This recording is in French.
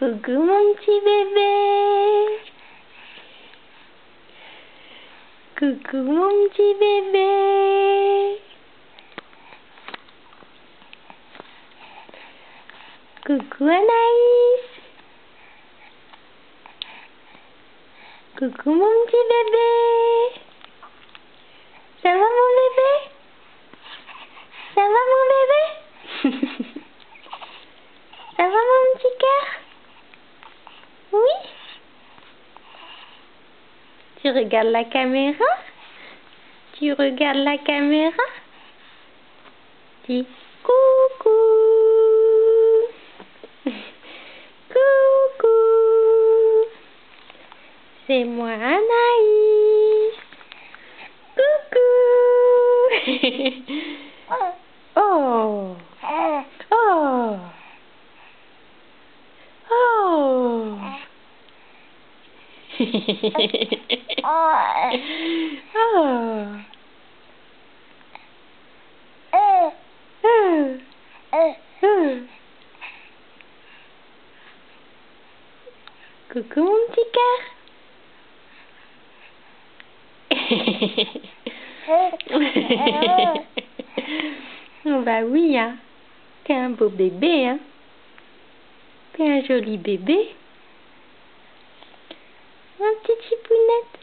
Coucou mon petit bébé. Coucou mon petit bébé. Coucou Anaïs. Coucou mon petit bébé. Ça va mon bébé? Ça va mon bébé? Ça va mon petit cœur? Oui? Tu regardes la caméra? Tu regardes la caméra? Dis coucou. Coucou. C'est moi Anaïs. Coucou. Oh. Oh. Oh. Coucou mon petit cœur. Oh bah oui, hein. T'es un beau bébé, hein. T'es un joli bébé. Ma petite chipounette.